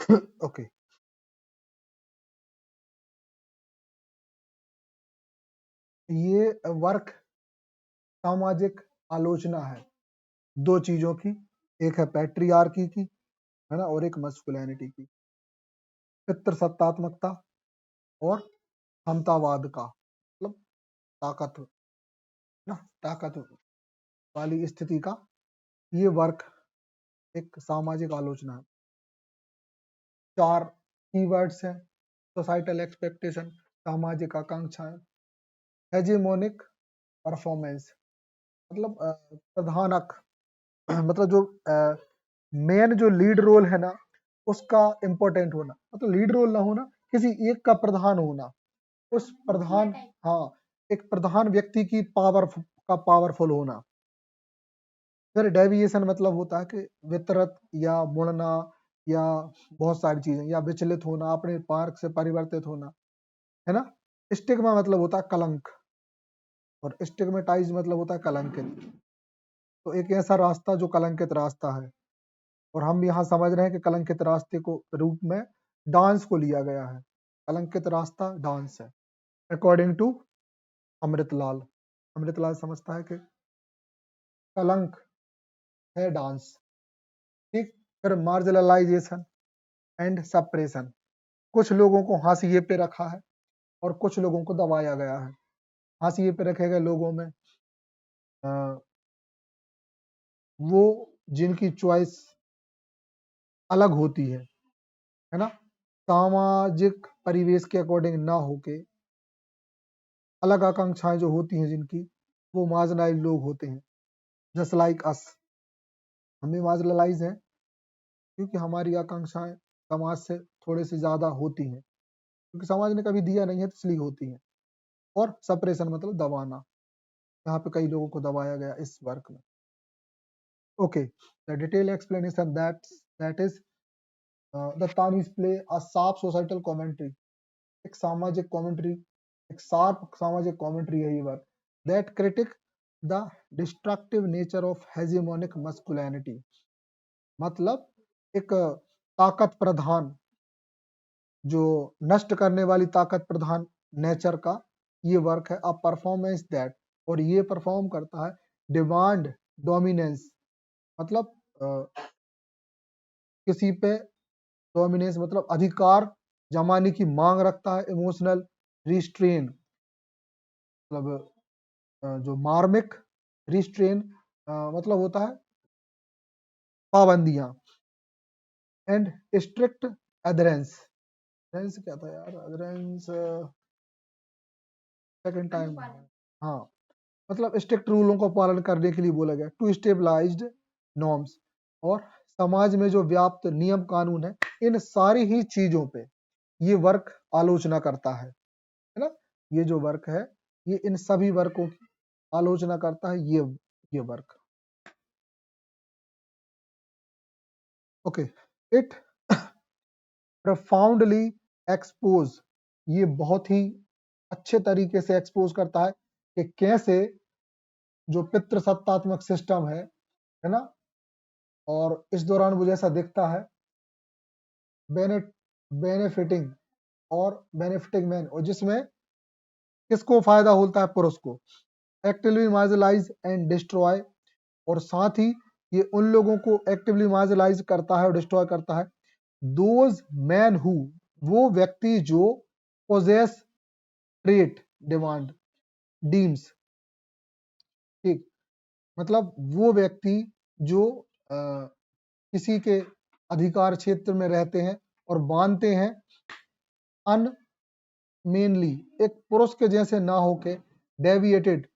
Okay, ये work सामाजिक आलोचना है दो चीजों की, एक है पैट्रियार्की की, है ना, और एक मस्कुलिनिटी की, पितृसत्तात्मकता और समतावाद का, मतलब ताकत, ना, ताकत वाली स्थिति का ये वर्क एक सामाजिक आलोचना है। चार कीवर्ड्स हैं: सोसाइटल एक्सपेक्टेशन, सामाजिक आकांक्षाएं, हेजेमोनिक परफॉर्मेंस, मतलब प्रधानक मतलब जो मेन जो लीड रोल है ना, उसका इम्पोर्टेंट होना, मतलब लीड रोल ना होना, किसी एक का प्रधान होना, उस प्रधान, हाँ, एक प्रधान व्यक्ति की पावरफुल होना। फिर डेविएशन मतलब होता है कि वितरत या मुड़ना या बहुत सारी चीजें, या विचलित होना, अपने मार्ग से परिवर्तित होना, है ना। स्टिग्मा मतलब होता है कलंक, और स्टिग्मेटाइज मतलब होता है कलंकित। तो एक ऐसा रास्ता जो कलंकित रास्ता है, और हम यहाँ समझ रहे हैं कि कलंकित रास्ते को रूप में डांस को लिया गया है। कलंकित रास्ता डांस है अकॉर्डिंग टू अमृतलाल। अमृतलाल समझता है कि कलंक है डांस। ठीक। फिर मार्जिनलाइजेशन एंड सप्रेशन, कुछ लोगों को हाशिए पे रखा है और कुछ लोगों को दबाया गया है। हाशिए पे रखे गए लोगों में वो जिनकी चॉइस अलग होती है ना, सामाजिक परिवेश के अकॉर्डिंग ना होके अलग आकांक्षाएं जो होती हैं जिनकी, वो मार्जिनाइज लोग होते हैं। जस्ट लाइक अस, हम भी मार्जिनलाइज हैं क्योंकि हमारी आकांक्षाएं समाज से थोड़े से ज्यादा होती हैं, क्योंकि समाज ने कभी दिया नहीं है तो इसलिए होती हैं। और सप्रेशन मतलब दबाना, यहाँ पे कई लोगों को दबाया गया इस वर्क में। Okay, the detail explanation that is the तानीज play a sharp societal commentary, एक सामाजिक कमेंट्री, एक शार्प सामाजिक कमेंट्री है ये work, that critique the destructive nature of hegemonic masculinity, मतलब एक ताकत प्रधान, जो नष्ट करने वाली ताकत प्रधान नेचर का ये वर्क है। अ परफॉर्मेंस दैट, और ये परफॉर्म करता है डिमांड डोमिनेंस, मतलब किसी पे डोमिनेंस मतलब अधिकार जमाने की मांग रखता है। इमोशनल रिस्ट्रेन, मतलब जो मार्मिक, रिस्ट्रेन मतलब होता है पाबंदियां, एंड स्ट्रिक्ट एडरेंस, एडरेंस क्या था यार, एडरेंस सेकंड टाइम, हाँ, मतलब स्ट्रिक्ट रूलों का पालन करने के लिए बोला गया। टू स्टेबलाइज्ड नॉर्म्स, और समाज में जो व्याप्त नियम कानून है, इन सारी ही चीजों पे ये वर्क आलोचना करता है ना। ये जो वर्क है ये इन सभी वर्कों की आलोचना करता है, ये work. Okay, it profoundly expose, ये बहुत ही अच्छे तरीके से एक्सपोज करता है कि कैसे जो पितृसत्तात्मक सिस्टम है ना, और इस दौरान वो जैसा दिखता है बेनिफिटिंग और बेनिफिटिंग मैन, और जिसमें किसको फायदा होता है, पुरुष को, एक्टिवली मार्जिनलाइज एंड डिस्ट्रॉय, और साथ ही ये उन लोगों को एक्टिवली मार्जिनलाइज करता है और डिस्ट्रॉय करता है, दोज मैन हु, वो व्यक्ति जो पोजेस ट्रेट डिमांड डीम्स, ठीक, मतलब वो व्यक्ति जो किसी के अधिकार क्षेत्र में रहते हैं और मानते हैं अनमेनली, एक पुरुष के जैसे ना होके डेविएटेड,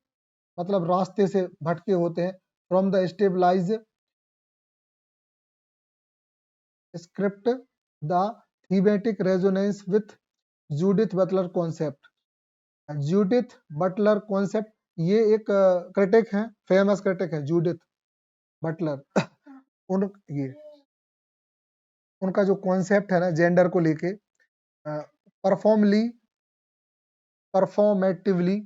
मतलब रास्ते से भटके होते हैं, from the stabilise script the thematic resonance with Judith Butler concept. Judith Butler concept, ये एक क्रिटिक है, फेमस क्रिटिक है जूडिथ बटलर। उन ये उनका जो कॉन्सेप्ट है ना जेंडर को लेके, परफॉर्मली परफॉर्मेटिवली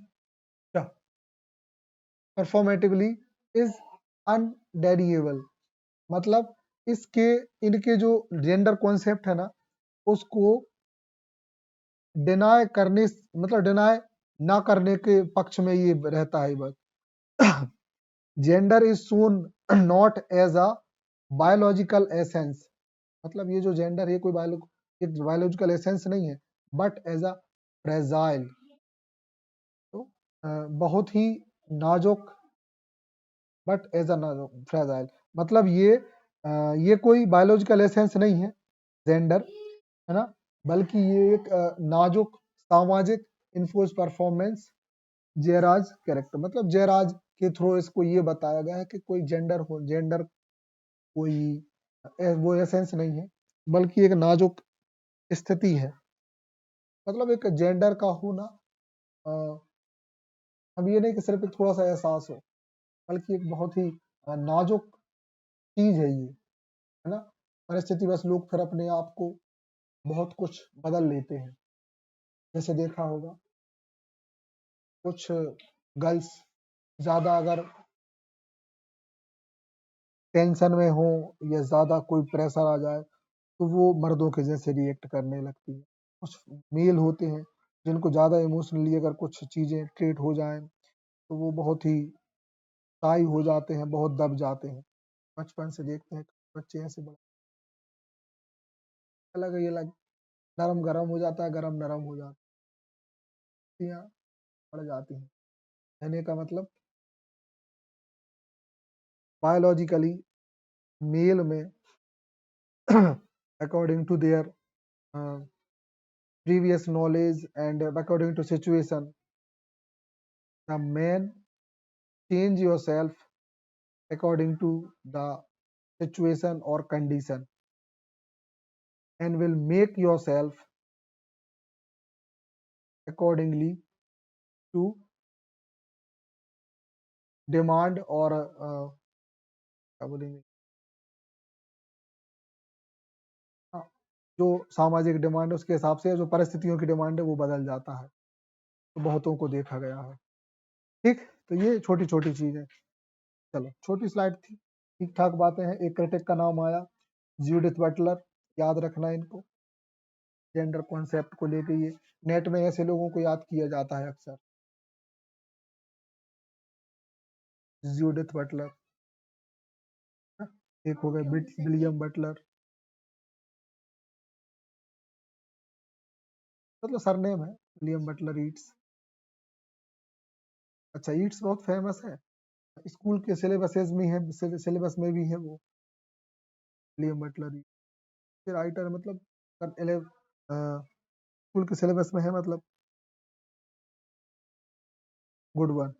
परफॉर्मेटिवली इज अनडेनिएबल, मतलब इसके इनके जो जेंडर कॉन्सेप्ट है ना, उसको डिनाय करने, मतलब डिनाय ना करने के पक्ष में ये रहता है बस। Gender is shown not as a biological essence, मतलब ये जो जेंडर है कोई बायोलॉजिकल एसेंस नहीं है, बट एज अ फ्रेजाइल, तो बहुत ही नाजुक, बट एज अ नाजुक फ्रेजाइल, मतलब ये कोई बायोलॉजिकल एसेंस नहीं है जेंडर, है ना, बल्कि ये एक नाजुक सामाजिक इन्फोर्स परफॉर्मेंस जयराज कैरेक्टर, मतलब जयराज के थ्रू इसको ये बताया गया है कि कोई जेंडर कोई वो एसेंस नहीं है, बल्कि एक नाजुक स्थिति है, मतलब एक जेंडर का होना अ, अब ये नहीं कि सिर्फ एक थोड़ा सा एहसास हो, बल्कि एक बहुत ही नाजुक चीज है ये, है ना। परिस्थिति बस लोग फिर अपने आप को बहुत कुछ बदल लेते हैं, जैसे देखा होगा कुछ गर्ल्स ज्यादा अगर टेंशन में हो या ज्यादा कोई प्रेशर आ जाए तो वो मर्दों के जैसे रिएक्ट करने लगती है। कुछ मेल होते हैं जिनको ज्यादा इमोशनली अगर कुछ चीजें ट्रीट हो जाएं तो वो बहुत ही शाई हो जाते हैं, बहुत दब जाते हैं। बचपन से देखते हैं बच्चे ऐसे बड़े अलग ये अलग नरम गरम हो जाता है, गरम नरम हो जाता है, बढ़ जाती हैं। कहने का मतलब बायोलॉजिकली मेल में according to their previous knowledge and according to situation, the man change yourself according to the situation or condition and will make yourself accordingly to demand or क्या बोलेंगे, हाँ, जो सामाजिक डिमांड है उसके हिसाब से जो परिस्थितियों की डिमांड है वो बदल जाता है, तो बहुतों को देखा गया है। ठीक, तो ये छोटी छोटी चीजें, चलो छोटी स्लाइड थी, ठीक ठाक बातें हैं। एक क्रिटिक का नाम आया जूडिथ बटलर, याद रखना इनको, जेंडर कॉन्सेप्ट को लेके ये नेट में ऐसे लोगों को याद किया जाता है अक्सर, जूडिथ बटलर, एक हो गए विलियम बटलर, मतलब सरनेम है विलियम बटलर ईट्स। अच्छा, ईट्स बहुत फेमस है, स्कूल के सिलेबसेस में है, सिलेबस में भी है वो विलियम बटलर ईट्स, राइटर, मतलब स्कूल के सिलेबस में है, मतलब good one.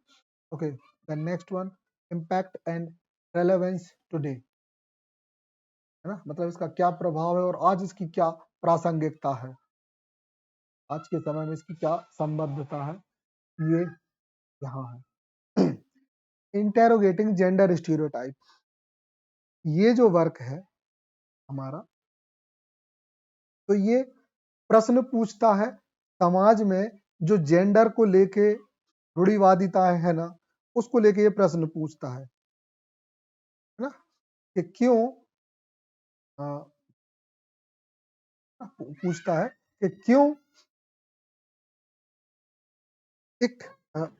Okay, the next one, impact and relevance today, है ना, मतलब इसका क्या प्रभाव है और आज इसकी क्या प्रासंगिकता है, आज के समय में इसकी क्या संबद्धता है, ये यहाँ है। इंटेरोगेटिंग जेंडर स्टीरियोटाइप, ये जो वर्क है हमारा, तो ये प्रश्न पूछता है समाज में जो जेंडर को लेके रूढ़िवादिता है ना, उसको लेके ये प्रश्न पूछता है ना, कि क्यों पूछता है कि क्यों एक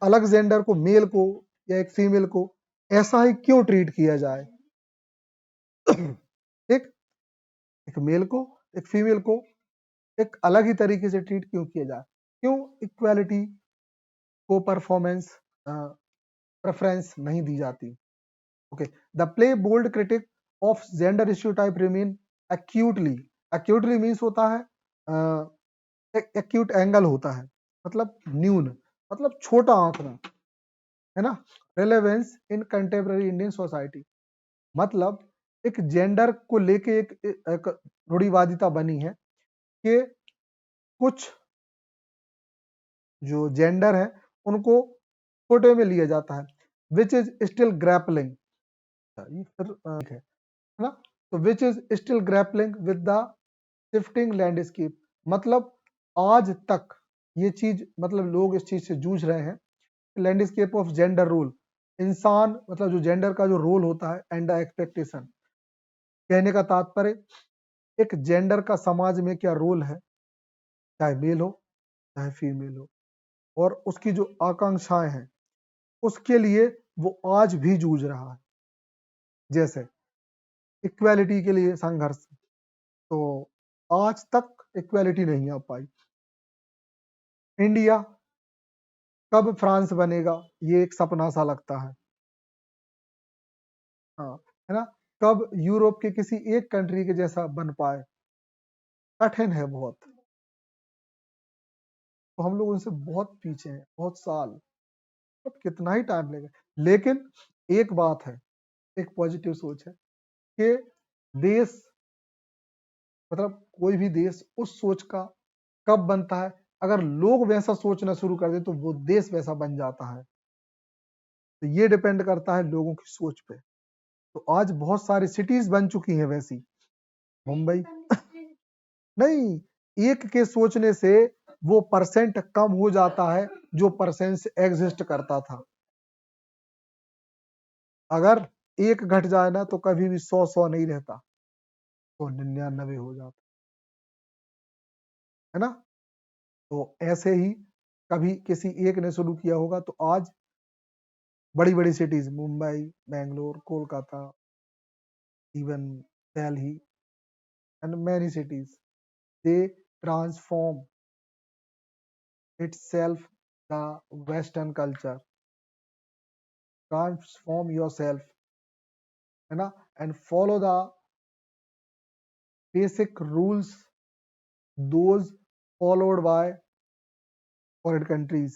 अलग जेंडर को, मेल को या एक फीमेल को ऐसा ही क्यों ट्रीट किया जाए, एक एक मेल को, एक फीमेल को एक अलग ही तरीके से ट्रीट क्यों किया जाए, क्यों इक्वालिटी को परफॉर्मेंस प्रेफरेंस नहीं दी जाती। Okay, the play bold critic of gender stereotype remain acutely, acutely means होता है एक्यूट एंगल होता है, मतलब न्यून, मतलब छोटा आंकड़ा, है ना, रेलेवेंस इन कंटेम्पररी इंडियन सोसाइटी, मतलब एक जेंडर को लेके एक रूढ़िवादिता बनी है कि कुछ जो जेंडर है उनको छोटे में लिया जाता है, विच इज स्टिल ग्रैपलिंग, ये फिर है ना, तो which is still grappling with the shifting landscape, मतलब आज तक ये चीज, मतलब लोग इस चीज से जूझ रहे हैं, लैंडस्केप ऑफ जेंडर रोल, इंसान मतलब जो जेंडर का जो रोल होता है एंड द एक्सपेक्टेशन, कहने का तात्पर्य एक जेंडर का समाज में क्या रोल है, चाहे मेल हो चाहे फीमेल हो, और उसकी जो आकांक्षाएं हैं उसके लिए वो आज भी जूझ रहा है। जैसे इक्वालिटी के लिए संघर्ष, तो आज तक इक्वालिटी नहीं आ पाई। इंडिया कब फ्रांस बनेगा, ये एक सपना सा लगता है। हाँ, है ना। कब यूरोप के किसी एक कंट्री के जैसा बन पाए, कठिन है बहुत। तो हम लोग उनसे बहुत पीछे हैं, बहुत साल, अब कितना ही टाइम लगेगा। लेकिन एक बात है, एक पॉजिटिव सोच है कि देश, मतलब कोई भी देश उस सोच का कब बनता है, अगर लोग वैसा सोचना शुरू कर दे तो वो देश वैसा बन जाता है। तो ये डिपेंड करता है लोगों की सोच पे। तो आज बहुत सारी सिटीज बन चुकी हैं वैसी, मुंबई नहीं, एक के सोचने से वो परसेंट कम हो जाता है जो परसेंट एग्जिस्ट करता था। अगर एक घट जाए ना तो कभी भी 100 नहीं रहता, तो 99 हो जाता है ना। तो ऐसे ही कभी किसी एक ने शुरू किया होगा, तो आज बड़ी बड़ी cities, Mumbai, Bangalore, Kolkata, even Delhi and many cities, they transform itself the western culture, transform yourself, है ना, and follow the basic rules those followed by foreign countries.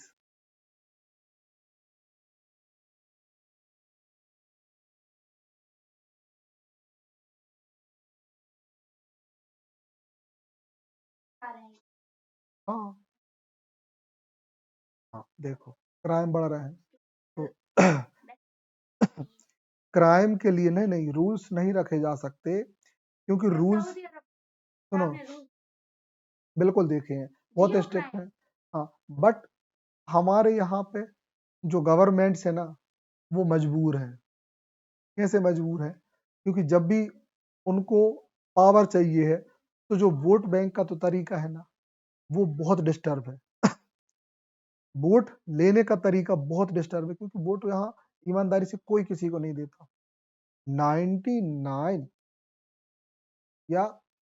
हाँ, हाँ, देखो क्राइम बढ़ रहे हैं तो क्राइम के लिए नहीं नहीं रूल्स नहीं रखे जा सकते, क्योंकि रूल्स, सुनो, बिल्कुल देखे हैं, बहुत स्ट्रिक्ट है। हाँ, बट हमारे यहाँ पे जो गवर्नमेंट्स है ना, वो मजबूर है। कैसे मजबूर है, क्योंकि जब भी उनको पावर चाहिए है, तो जो वोट बैंक का तो तरीका है ना, वो बहुत डिस्टर्ब है। वोट लेने का तरीका बहुत डिस्टर्ब है, क्योंकि वोट यहाँ ईमानदारी से कोई किसी को नहीं देता। 99 या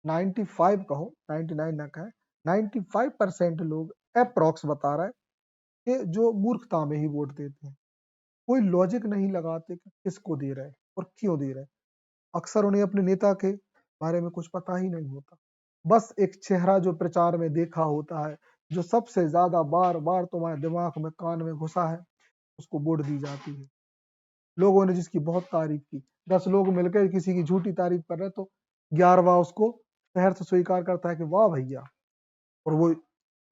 95 कहो, 99 ना कहे, 95% लोग अप्रॉक्स बता रहा है कि जो मूर्खता में ही वोट देते हैं, कोई लॉजिक नहीं लगाते कि किसको दे रहे हैं और क्यों दे रहे हैं। अक्सर उन्हें अपने नेता के बारे में कुछ पता ही नहीं होता, बस एक चेहरा जो प्रचार में देखा होता है, जो सबसे ज्यादा बार बार तुम्हारे दिमाग में कान में घुसा है, उसको वोट दी जाती है। लोगों ने जिसकी बहुत तारीफ की, 10 लोग मिलकर किसी की झूठी तारीफ कर रहे, तो 11वां उसको शहर से स्वीकार करता है कि वाह भैया। और वो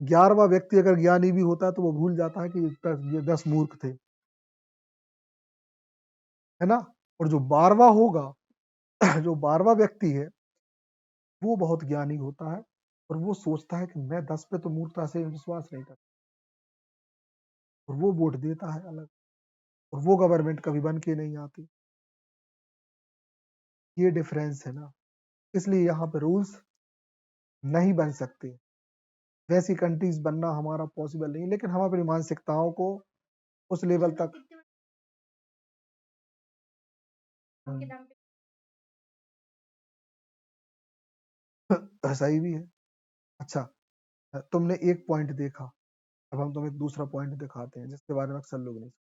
11वां व्यक्ति अगर ज्ञानी भी होता है तो वो भूल जाता है कि ये 10 मूर्ख थे, है ना। और जो 12वां होगा, जो 12वां व्यक्ति है, वो बहुत ज्ञानी होता है, और वो सोचता है कि मैं 10 पे तो मूर्खता से विश्वास नहीं करता, और वो वोट देता है अलग, और वो गवर्नमेंट कभी बन के नहीं आती। ये डिफरेंस है ना, इसलिए यहाँ पे रूल्स नहीं बन सकते, वैसी कंट्रीज बनना हमारा पॉसिबल नहीं, लेकिन हम अपनी मानसिकताओं को उस लेवल तक सही भी है। अच्छा, तुमने एक पॉइंट देखा, अब हम तुम्हें दूसरा पॉइंट दिखाते हैं जिसके बारे में अक्सर लोग नहीं।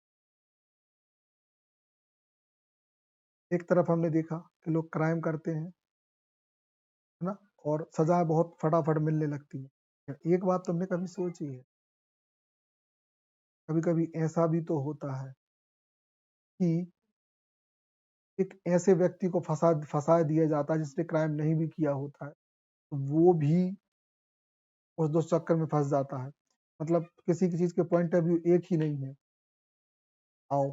एक तरफ हमने देखा कि लोग क्राइम करते हैं, है ना, और सजा बहुत फटाफट मिलने लगती है। एक बात तुमने कभी सोची है, कभी कभी ऐसा भी तो होता है कि एक ऐसे व्यक्ति को फंसा दिया जाता है जिसने क्राइम नहीं भी किया होता है, तो वो भी उस दो चक्कर में फंस जाता है। मतलब किसी की चीज के पॉइंट ऑफ व्यू एक ही नहीं है। आओ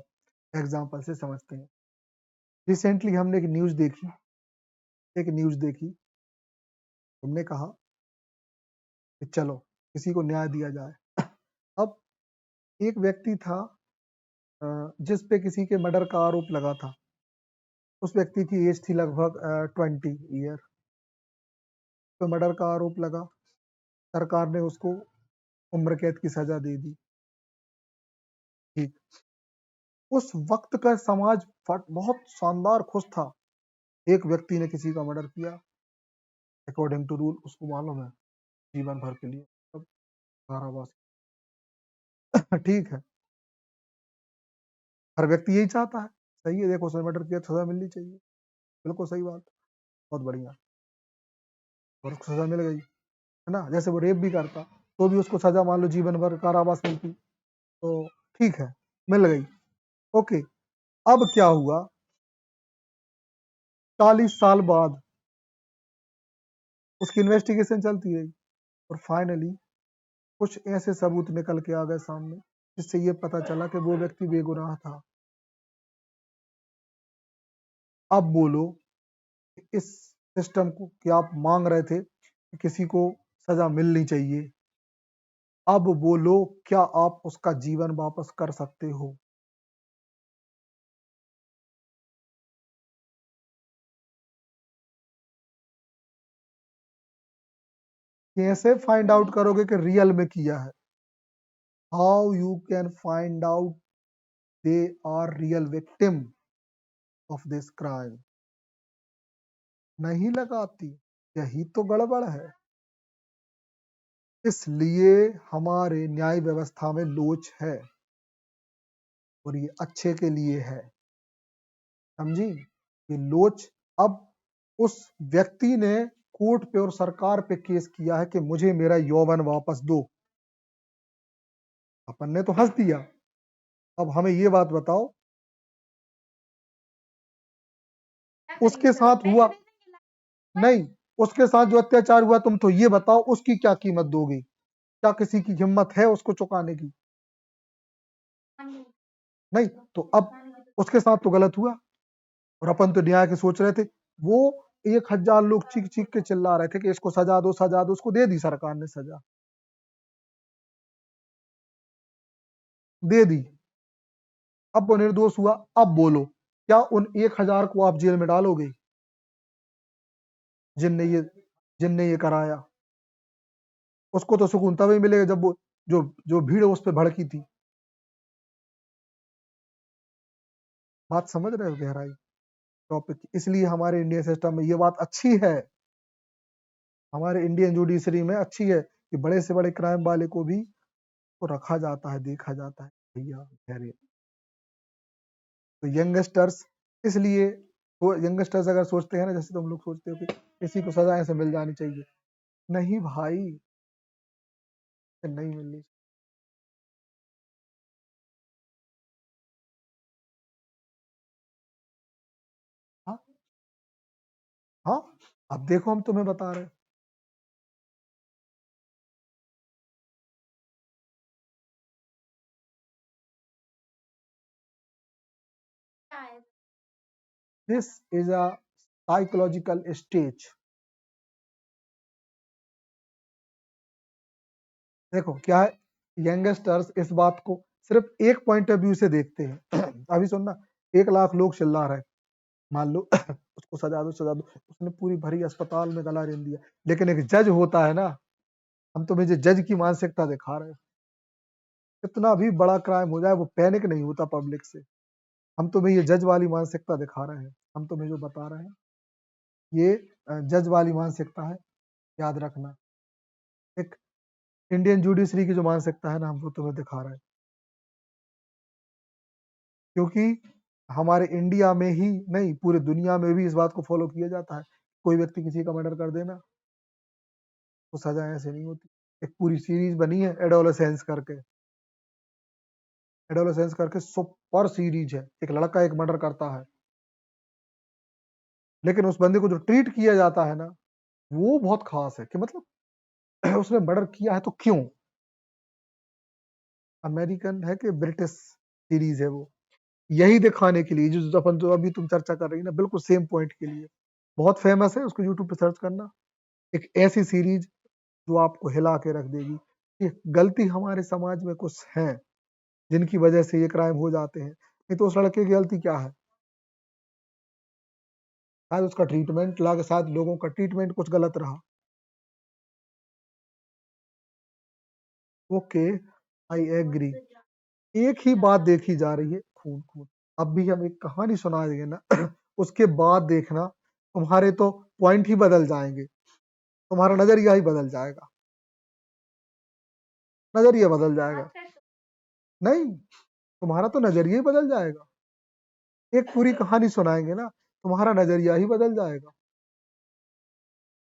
एग्जाम्पल से समझते हैं। रिसेंटली हमने एक न्यूज देखी, तुमने कहा कि चलो किसी को न्याय दिया जाए। अब एक व्यक्ति था, जिस पे किसी के मर्डर का आरोप लगा था, उस व्यक्ति की एज थी लगभग 20 ईयर। तो मर्डर का आरोप लगा, सरकार ने उसको उम्र कैद की सजा दे दी। ठीक, उस वक्त का समाज बहुत शानदार खुश था। एक व्यक्ति ने किसी का मर्डर किया, अकॉर्डिंग टू रूल उसको मालूम है जीवन भर के लिए सब कारावास। ठीक है, हर व्यक्ति यही चाहता है। सही है, देखो उसने मर्डर किया, सजा मिलनी चाहिए, बिल्कुल सही बात, बहुत बढ़िया, और उसको सजा मिल गई, है ना। जैसे वो रेप भी करता तो भी उसको सजा मान लो जीवन भर कारावास मिलती, तो ठीक है, मिल गई, ओके। अब क्या हुआ, 40 साल बाद उसकी इन्वेस्टिगेशन चलती रही, और फाइनली कुछ ऐसे सबूत निकल के आ गए सामने जिससे ये पता चला कि वो व्यक्ति बेगुनाह था। अब बोलो, इस सिस्टम को कि आप मांग रहे थे कि किसी को सजा मिलनी चाहिए, अब बोलो क्या आप उसका जीवन वापस कर सकते हो? कैसे फाइंड आउट करोगे कि रियल में किया है? How you can find out they are real victim of this crime? नहीं लगाती, यही तो गड़बड़ है। इसलिए हमारे न्याय व्यवस्था में लोच है, और ये अच्छे के लिए है, समझी? ये लोच अब उस व्यक्ति ने कोर्ट पे और सरकार पे केस किया है कि मुझे मेरा यौवन वापस दो। अपन ने तो हंस दिया। अब हमें ये बात बताओ, उसके साथ हुआ नहीं, उसके साथ जो अत्याचार हुआ तुम तो ये बताओ उसकी क्या कीमत दोगे? क्या किसी की हिम्मत है उसको चुकाने की? नहीं, तो अब उसके साथ तो गलत हुआ, और अपन तो न्याय की सोच रहे थे। वो 1000 लोग चीख चीख के चिल्ला रहे थे कि इसको सजा दो सजा दो, उसको दे दी सरकार ने सजा, दे दी। अब वो निर्दोष हुआ। अब बोलो क्या उन 1000 को आप जेल में डालोगे जिनने ये जिनने ये कराया? उसको तो सुकून तभी मिलेगा जब वो जो जो भीड़ उस पर भड़की थी। बात समझ रहे हो गहराई टॉपिक की? इसलिए हमारे इंडियन सिस्टम में ये बात अच्छी है, हमारे इंडियन जुडिशरी में अच्छी है कि बड़े से बड़े क्राइम वाले को भी को रखा जाता है, देखा जाता है, भैया ठहरे। तो यंगस्टर्स, इसलिए तो यंगस्टर्स अगर सोचते हैं ना, जैसे तुम लोग सोचते हो कि किसी को सजा ऐसे मिल जानी चाहिए, नहीं भाई, नहीं मिलनी। हाँ, हाँ, अब देखो हम तुम्हें बता रहे हैं। This is a psychological stage. देखो क्या है, यंगस्टर्स इस बात को सिर्फ एक पॉइंट ऑफ व्यू से देखते हैं। अभी सुनना, 1 लाख लोग चिल्ला रहे हैं, मान लो उसको सजा दो सजा दो, उसने पूरी भरी अस्पताल में गला रेन दिया, लेकिन एक जज होता है ना, हम तुम्हें जो जज की मानसिकता दिखा रहे हैं, कितना भी बड़ा क्राइम हो जाए वो पैनिक नहीं होता पब्लिक से। हम तुम्हें ये जज वाली मानसिकता दिखा रहे हैं, हम तुम्हें जो बता रहे हैं ये जज वाली मानसिकता है, याद रखना। एक इंडियन जुडिशरी की जो मानसिकता है ना, हम वो तुम्हें दिखा रहे हैं, क्योंकि हमारे इंडिया में ही नहीं पूरी दुनिया में भी इस बात को फॉलो किया जाता है। कोई व्यक्ति किसी का मर्डर कर देना तो सजा ऐसे नहीं होती। एक पूरी सीरीज बनी है एडोलेसेंस करके, एडोलेसेंस करके सुपर सीरीज है, एक लड़का एक मर्डर करता है, लेकिन उस बंदे को जो ट्रीट किया जाता है ना, वो बहुत खास है कि मतलब उसने मर्डर किया है तो क्यों। अमेरिकन है कि ब्रिटिश सीरीज है वो, यही दिखाने के लिए जो अपन जो अभी तुम चर्चा कर रही है ना, बिल्कुल सेम पॉइंट के लिए। बहुत फेमस है, उसको यूट्यूब पे सर्च करना। एक ऐसी सीरीज जो आपको हिला के रख देगी कि गलती हमारे समाज में कुछ है जिनकी वजह से ये क्राइम हो जाते हैं। नहीं तो उस लड़के की गलती क्या है? शायद उसका ट्रीटमेंट लगा, शायद लोगों का ट्रीटमेंट कुछ गलत रहा। Okay, I agree. एक ही बात देखी जा रही है, खून खून। अब भी हम एक कहानी सुना देंगे ना उसके बाद देखना तुम्हारे तो पॉइंट ही बदल जाएंगे, तुम्हारा नजरिया ही बदल जाएगा, नजरिया बदल जाएगा। नहीं, तुम्हारा तो नजरिया ही बदल जाएगा। एक पूरी कहानी सुनाएंगे ना, तुम्हारा नजरिया ही बदल जाएगा।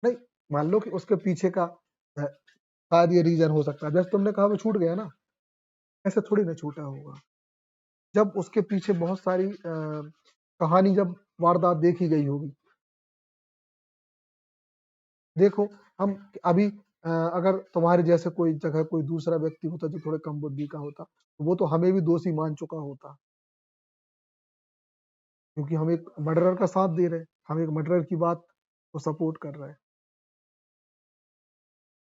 नहीं, मान लो कि उसके पीछे का शायद ये रीजन हो सकता है, जैसे तुमने कहा वो छूट गया ना, ऐसे थोड़ी ना छूटा होगा। जब उसके पीछे बहुत सारी कहानी, जब वारदात देखी गई होगी। देखो, हम अभी अगर तुम्हारे जैसे कोई जगह कोई दूसरा व्यक्ति होता जो थोड़े कम बुद्धि का होता, तो वो तो हमें भी दोषी मान चुका होता, क्योंकि हम एक मर्डरर का साथ दे रहे हैं, हम एक मर्डरर की बात को सपोर्ट कर रहे हैं।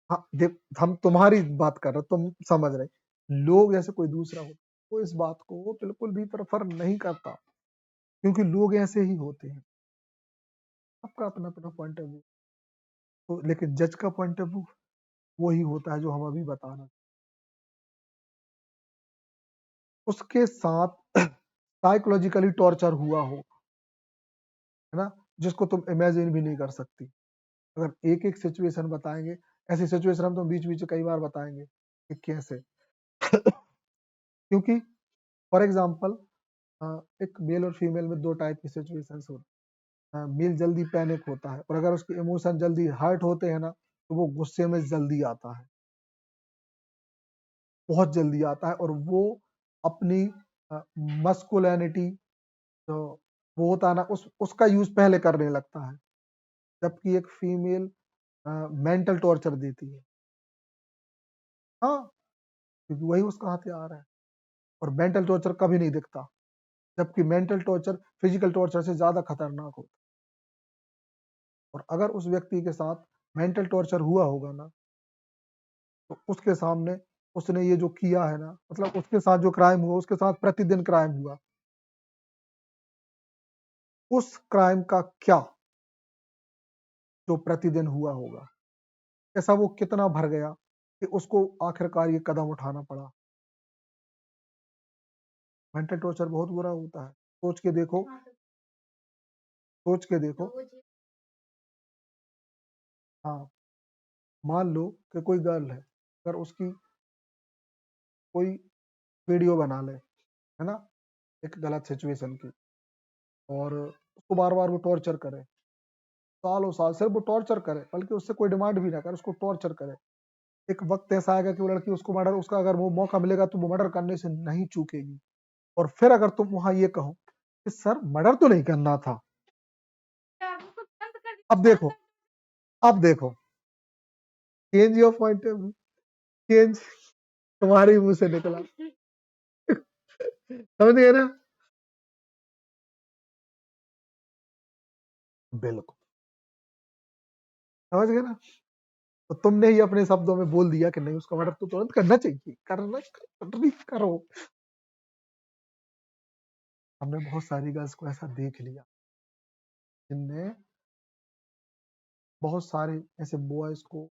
हाँ देख, हम तुम्हारी बात कर रहे हैं, तुम समझ रहे, लोग जैसे कोई दूसरा हो वो इस बात को बिल्कुल भी प्रेफर नहीं करता, क्योंकि लोग ऐसे ही होते हैं, सबका अपना अपना पॉइंट ऑफ व्यू। तो लेकिन जज का पॉइंट ऑफ व्यू वही होता है जो हम अभी बता रहे हैं। उसके साथ साइकोलॉजिकली टॉर्चर हुआ हो, है ना, जिसको तुम इमेजिन भी नहीं कर सकती। अगर एक एक सिचुएशन बताएंगे, ऐसी सिचुएशन हम तो बीच बीच में कई बार बताएंगे कि कैसे क्योंकि फॉर एग्जाम्पल एक मेल और फीमेल में दो टाइप की सिचुएशंस होती है। मेल जल्दी पैनिक होता है, और अगर उसके इमोशन जल्दी हर्ट होते हैं ना, तो वो गुस्से में जल्दी आता है, बहुत जल्दी आता है, और वो अपनी मस्कुलिनिटी जो वो होता है ना, उसका यूज पहले करने लगता है, जबकि एक फीमेल मेंटल टॉर्चर देती है। हाँ, क्योंकि वही उसका हथियार है, और मेंटल टॉर्चर कभी नहीं दिखता, जबकि मेंटल टॉर्चर फिजिकल टॉर्चर से ज्यादा खतरनाक होता है। और अगर उस व्यक्ति के साथ मेंटल टॉर्चर हुआ होगा ना, तो उसके सामने उसने ये जो किया है ना, मतलब उसके साथ जो क्राइम हुआ, उसके साथ प्रतिदिन क्राइम हुआ, उस क्राइम का क्या जो प्रतिदिन हुआ होगा, ऐसा वो कितना भर गया कि उसको आखिरकार ये कदम उठाना पड़ा। मेंटल टॉर्चर बहुत बुरा होता है, सोच के देखो, सोच के देखो। हाँ, मान लो कि कोई गर्ल है, अगर उसकी कोई वीडियो बना ले, है ना, एक गलत सिचुएशन की, और उसको बार बार वो टॉर्चर करे, सालों साल सिर्फ वो टॉर्चर करे, बल्कि उससे कोई डिमांड भी ना करे, उसको टॉर्चर करे। एक वक्त ऐसा आएगा कि वो लड़की उसको मर्डर, उसका अगर वो मौका मिलेगा तो वो मर्डर करने से नहीं चूकेगी। और फिर अगर तुम वहां ये कहो कि सर मर्डर तो नहीं करना था, अब देखो, अब देखो, change your point of view, change तुम्हारे मुंह से निकला, समझ गए ना? बिल्कुल, समझ गए ना? तो तुमने ही अपने शब्दों में बोल दिया कि नहीं, उसका मर्डर तो तुरंत करना चाहिए, करना करो। हमने बहुत सारी गर्ल्स को ऐसा देख लिया, जिनने बहुत सारे ऐसे बॉयज को,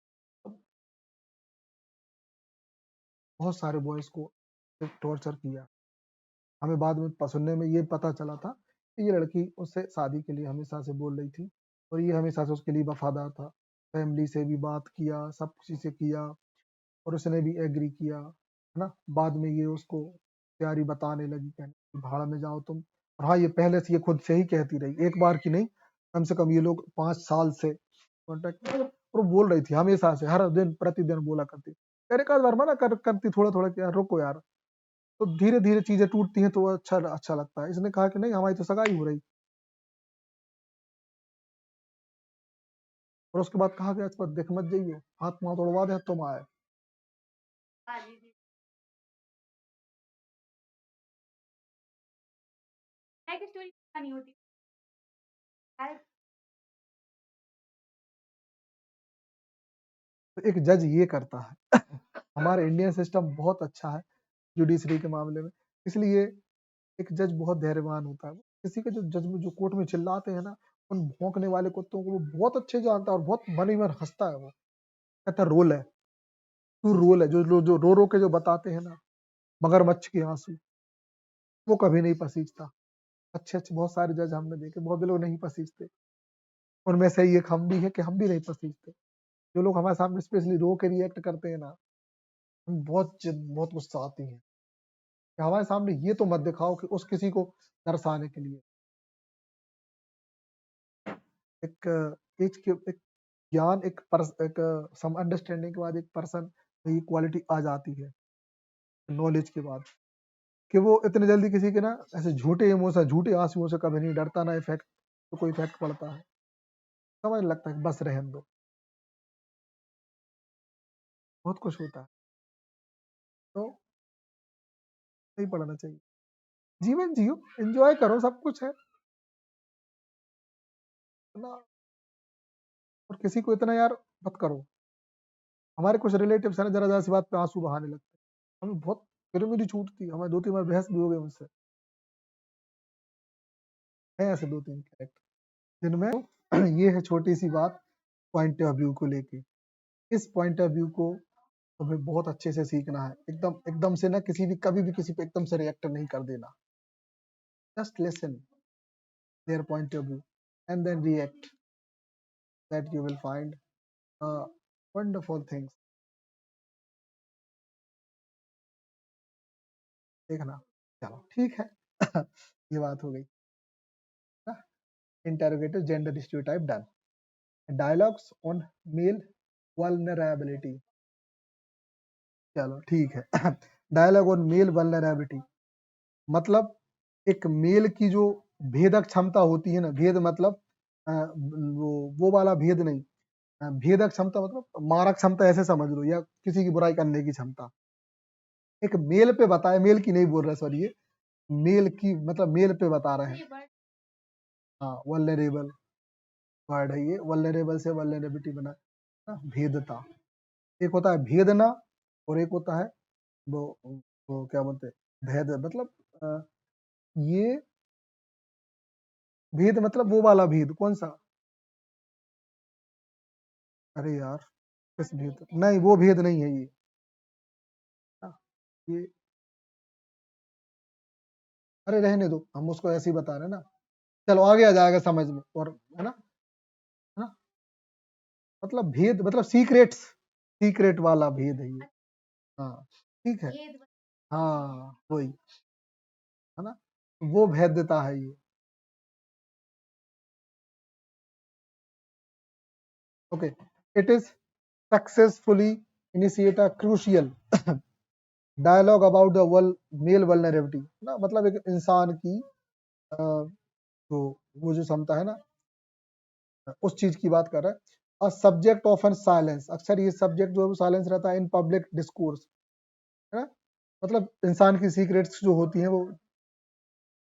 बहुत सारे बॉयज को टॉर्चर किया। हमें बाद में सुनने में ये पता चला था कि ये लड़की उससे शादी के लिए हमेशा से बोल रही थी, और ये हमेशा से उसके लिए वफादार था, फैमिली से भी बात किया, सब किसी से किया, और उसने भी एग्री किया, है ना। बाद में ये उसको प्यारी बताने लगी, कहने कि भाड़ में जाओ तुम। और हाँ, ये पहले से ये खुद से ही कहती रही, एक बार की नहीं, कम से कम ये लोग 5 साल से कॉन्टेक्ट, और वो बोल रही थी हमेशा से, हर दिन प्रतिदिन बोला करती, अरे एक आध बार मना करती थोड़ा थोड़ा कि यार रुको यार। तो धीरे धीरे चीजें टूटती हैं, तो वो अच्छा अच्छा लगता है। इसने कहा कि नहीं, हमारी तो सगाई हो रही, और उसके बाद कहा गया इस पर देख मत जाइए, हाथ पांव तोड़वा दे तुम आए। तो एक जज ये करता है हमारे इंडियन सिस्टम बहुत अच्छा है जुडिशरी के मामले में, इसलिए एक जज बहुत धैर्यवान होता है। किसी के जो जज जो कोर्ट में चिल्लाते हैं ना, उन भौंकने वाले कुत्तों को वो बहुत अच्छे जानता है और बहुत मन ही मन हंसता है। वो कहता है रोल है, तू रोल है, जो रो रो के जो बताते हैं ना, मगरमच्छ के आंसू, वो कभी नहीं पसीजता। अच्छे अच्छे बहुत सारे जज हमने देखे, बहुत लोग नहीं पसीजते, उनमें से एक हम भी है कि हम भी नहीं पसीजते। जो लोग हमारे सामने स्पेशली रो के रिएक्ट करते हैं ना, हम बहुत गुस्सा आती है कि हमारे सामने ये तो मत दिखाओ कि उस किसी को दर्शाने के लिए एक एज के एक ज्ञान एक सम अंडरस्टैंडिंग के बाद एक पर्सन में ये क्वालिटी आ जाती है नॉलेज के बाद, कि वो इतने जल्दी किसी के ना ऐसे झूठे इमोशन झूठे आंसुओं से कभी नहीं डरता, ना इफेक्ट तो कोई इफेक्ट पड़ता है, समझ लगता है कि बस रहने दो। बहुत कुछ होता है तो नहीं पढ़ना चाहिए। जीवन जियो, एंजॉय करो, सब कुछ है ना। और किसी को इतना यार मत करो। हमारे कुछ रिलेटिव्स है ना, जरा जरा सी बात पे आंसू बहाने लगते हैं, हमें बहुत फिर मेरी छूटती, हमें 2-3 बार बहस भी हो गई उनसे। है ऐसे 2-3 कैरेक्टर जिनमें ये है छोटी सी बात पॉइंट ऑफ व्यू को लेके। इस पॉइंट ऑफ व्यू को तुम्हें बहुत अच्छे से सीखना है, एकदम एकदम से ना किसी भी कभी भी किसी पे एकदम से रिएक्ट नहीं कर देना। Just listen their point of view and then react, that you will find wonderful things. देखना, चलो ठीक है। ये बात हो गई ना, interrogative gender stereotype done. Dialogues on male vulnerability, चलो ठीक है। डायलॉग ऑन मेल वल्नरेबिलिटी मतलब एक मेल की जो भेदक क्षमता होती है ना, भेद मतलब वो वाला भेद नहीं, भेदक क्षमता मतलब मारक क्षमता ऐसे समझ लो, या किसी की बुराई करने की क्षमता। एक मेल पे बताए, मेल की नहीं बोल रहे सॉरी, ये मेल की मतलब मेल पे बता रहे हैं। हाँ वल्नरेबल वर्ड है ये, वल्नरेबल से वल्नरेबिलिटी बना ना, भेदता। एक होता है भेदना और एक होता है वो वो क्या बोलते हैं भेद, मतलब ये भेद मतलब वो वाला भेद कौन सा, अरे यार किस भेद, नहीं वो भेद नहीं है ये। हाँ, ये अरे रहने दो, हम उसको ऐसे ही बता रहे हैं ना, चलो आगे आ जाएगा समझ में, और है ना, मतलब भेद मतलब सीक्रेट्स, सीक्रेट वाला भेद है ये। हाँ ठीक है, हाँ वही है ना, वो भेद्यता है ये। Okay, it is successfully initiate a crucial dialogue about the male vulnerability ना, मतलब एक इंसान की तो वो जो क्षमता है ना, उस चीज की बात कर रहा है। A subject of an silence, अक्सर ये सब्जेक्ट जो है वो साइलेंस रहता है इन पब्लिक डिस्कोर्स, है ना, मतलब इंसान की सीक्रेट्स जो होती हैं वो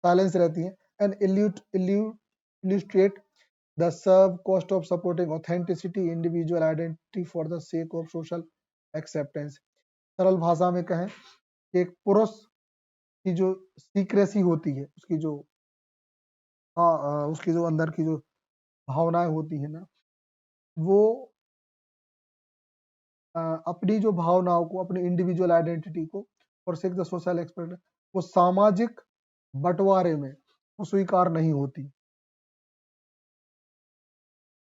साइलेंस रहती हैं। And illustrate the serve cost of supporting authenticity individual identity for the sake of social acceptance। सरल भाषा में कहें कि एक पुरुष की जो सीक्रेसी होती है, उसकी जो उसकी जो अंदर की जो भावनाएं होती है ना, वो अपनी जो भावनाओं को, अपनी इंडिविजुअल आइडेंटिटी को और सेक द सोशल एक्सपेक्ट, वो सामाजिक बंटवारे में वो स्वीकार नहीं होती।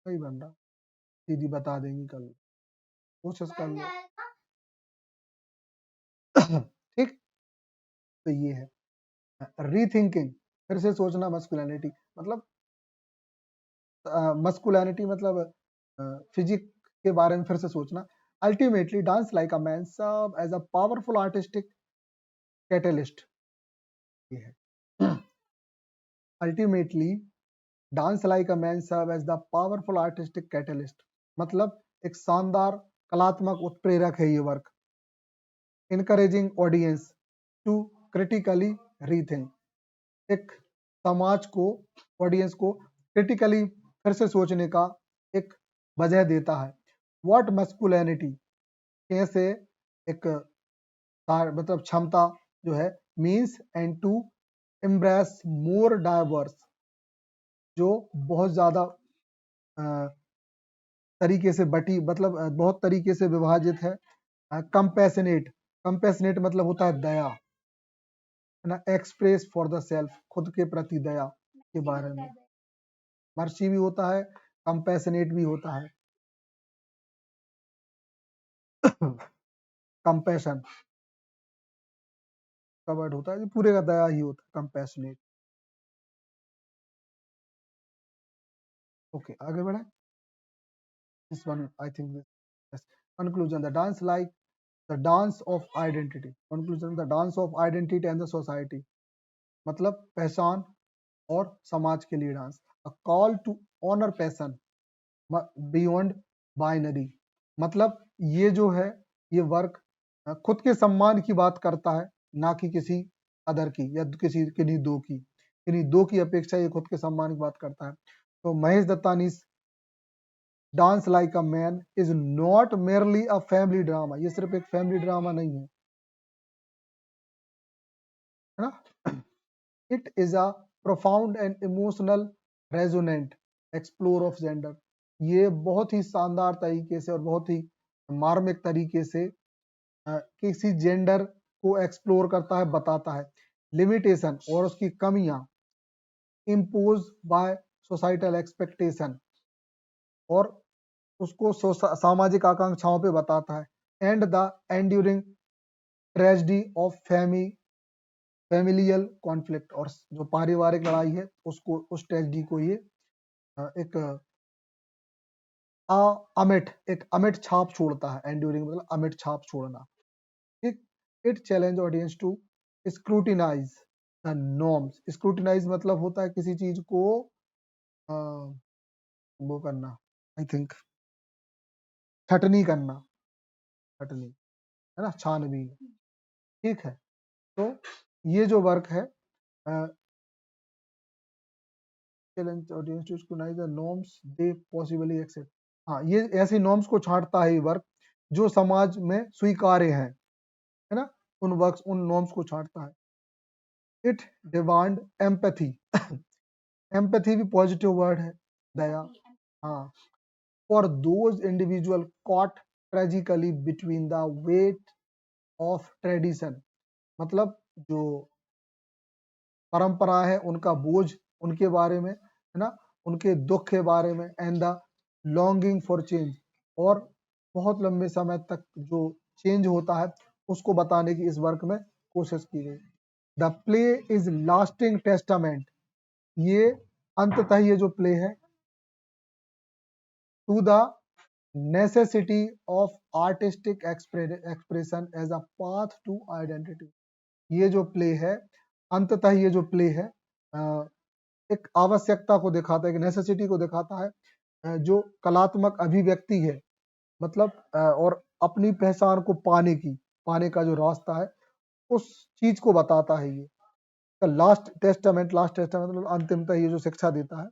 सही बन रहा, दीदी बता देंगी कल, कोशिश कर लो। ठीक, तो ये है रीथिंकिंग, फिर से सोचना मस्कुलिनिटी, मतलब मस्कुलिनिटी मतलब फिजिक के बारे में फिर से सोचना। Ultimately dance like a man serve as a powerful artistic catalyst, ये है। Ultimately dance like a man serve as the powerful artistic catalyst, मतलब एक शानदार कलात्मक उत्प्रेरक है ये work, encouraging audience to critically rethink, एक समाज को, ऑडियंस को क्रिटिकली फिर से सोचने का एक वजह देता है। व्हाट मस्कुलिनिटी, कैसे एक मतलब क्षमता जो है means and to embrace more diverse, जो बहुत ज़्यादा तरीके से बटी मतलब बहुत तरीके से विभाजित है। कंपैशनेट, कंपैशनेट मतलब होता है दया, है ना। एक्सप्रेस फॉर द सेल्फ, खुद के प्रति दया के बारे में। मर्सी भी होता है, कंपैशनेट भी होता है। कंपैशन का वर्ड होता है, ये पूरे का दया ही होता है, कंपैशनेट। ओके, आगे बढ़े। This one I think this conclusion, the dance like the dance of identity. Conclusion, the dance of identity and the society, मतलब पहचान और समाज के लिए डांस। A call to honour passion beyond binary, मतलब ये जो है ये वर्क खुद के सम्मान की बात करता है, ना कि किसी अदर की या किसी किन्हीं दो की, किन्हीं दो की अपेक्षा ये खुद के सम्मान की बात करता है। तो Mahesh Dattani's dance like a man is not merely a family drama, ये सिर्फ एक फैमिली ड्रामा नहीं है ना। It is a profound and emotional resonant explore of gender, ये बहुत ही शानदार तरीके से और बहुत ही मार्मिक तरीके से किसी जेंडर को एक्सप्लोर करता है, बताता है। लिमिटेशन और उसकी कमियां इम्पोज बाय सोसाइटल एक्सपेक्टेशन, और उसको सामाजिक आकांक्षाओं पे बताता है। And the enduring tragedy of familial conflict, और जो पारिवारिक लड़ाई है उसको, उस ट्रेजेडी को ये एक अमिट, एक अमिट छाप छोड़ता है। एंड्यूरिंग मतलब अमिट छाप छोड़ना। It challenge audience to scrutinise the norms. Scrutinise मतलब होता है किसी चीज को अ, वो करना, आई थिंक छटनी करना, छटनी, है ना, छानबीन। ठीक है, तो ये जो वर्क है challenge audience to scrutinise the norms they possibly accept. हाँ, ये ऐसी नॉर्म्स को छांटता है ये वर्क जो समाज में स्वीकार्य है ना, उन वर्क्स, उन नॉर्म्स को छांटता है। इट डिमांड एम्पैथी, एम्पैथी भी पॉजिटिव वर्ड है, दया। हाँ, for those individual caught tragically between the weight of tradition, मतलब जो परंपरा है उनका बोझ, उनके बारे में, है ना, उनके दुख के बारे में। And the longing for change, और बहुत लंबे समय तक जो चेंज होता है उसको बताने की इस वर्क में कोशिश की गई। The play is lasting testament, ये अंततः ये जो प्ले है to the necessity of artistic expression as a path to identity, ये जो प्ले है, अंततः ये जो प्ले है एक आवश्यकता को दिखाता है, एक नेसेसिटी को दिखाता है, जो कलात्मक अभिव्यक्ति है, मतलब और अपनी पहचान को पाने का जो रास्ता है, उस चीज को बताता है ये। लास्ट टेस्टामेंट, लास्ट टेस्टामेंट मतलब अंतिमतः ये जो शिक्षा देता है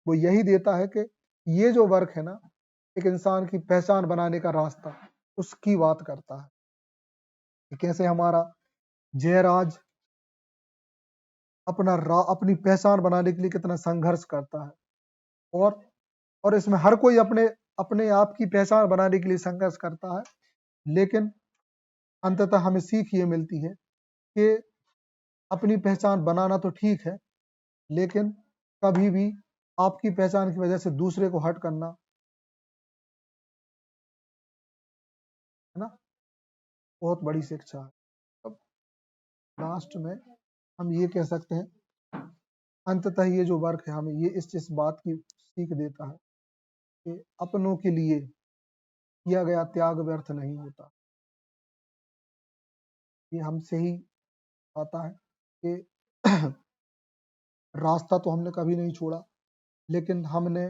वो यही देता है कि ये जो वर्क है ना, एक इंसान की पहचान बनाने का रास्ता, उसकी बात करता है कि कैसे हमारा जयराज अपनी पहचान बनाने के लिए कितना संघर्ष करता है। और इसमें हर कोई अपने अपने आप की पहचान बनाने के लिए संघर्ष करता है, लेकिन अंततः हमें सीख ये मिलती है कि अपनी पहचान बनाना तो ठीक है, लेकिन कभी भी आपकी पहचान की वजह से दूसरे को हर्ट करना, है ना, बहुत बड़ी शिक्षा है। अब लास्ट में हम ये कह सकते हैं, अंततः ये जो वर्क है हमें ये इस बात की सीख देता है कि अपनों के लिए किया गया त्याग व्यर्थ नहीं होता। ये हमसे ही आता है कि रास्ता तो हमने कभी नहीं छोड़ा, लेकिन हमने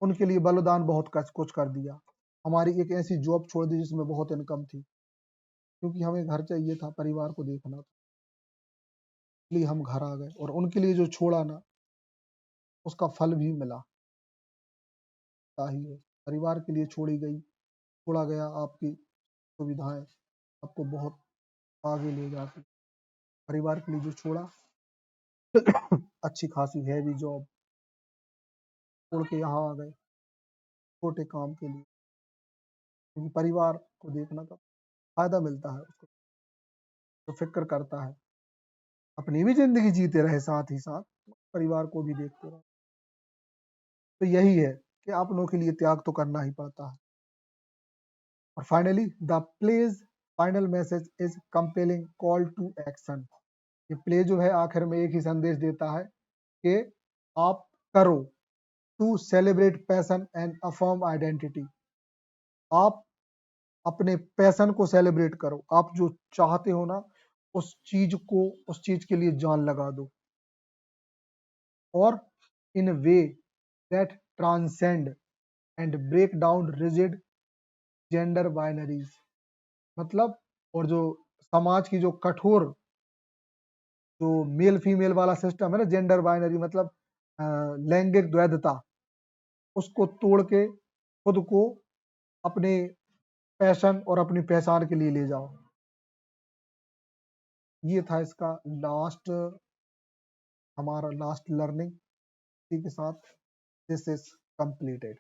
उनके लिए बलिदान बहुत कुछ कर दिया। हमारी एक ऐसी जॉब छोड़ दी जिसमें बहुत इनकम थी, क्योंकि हमें घर चाहिए था, परिवार को देखना था, इसलिए हम घर आ गए, और उनके लिए जो छोड़ा ना उसका फल भी मिला। ही है, परिवार के लिए छोड़ा गया आपकी सुविधाएं आपको बहुत आगे ले जाती। परिवार के लिए जो छोड़ा अच्छी खासी हैवी जॉब, छोड़ के यहाँ आ गए छोटे काम के लिए, क्योंकि परिवार को देखना का फायदा मिलता है उसको, तो फिक्र करता है, अपनी भी जिंदगी जीते रहे साथ ही साथ परिवार को भी देखते रहे। तो यही है कि अपनों के लिए त्याग तो करना ही पड़ता है। और finally the play's final message is compelling call to action. ये प्ले जो है आखिर में एक ही संदेश देता है कि आप करो, to celebrate passion and affirm identity. आप अपने पैशन को सेलिब्रेट करो, आप जो चाहते हो ना उस चीज को, उस चीज के लिए जान लगा दो, और in way that transcend and break down rigid gender binaries. मतलब, और जो समाज की जो कठोर जो मेल फीमेल वाला सिस्टम है ना, जेंडर बाइनरी मतलब लैंगिक द्वैधता, उसको तोड़ के खुद को अपने पैशन और अपनी पहचान के लिए ले जाओ। ये था इसका लास्ट, हमारा लास्ट लर्निंग। इसी के साथ दिस इज कंप्लीटेड।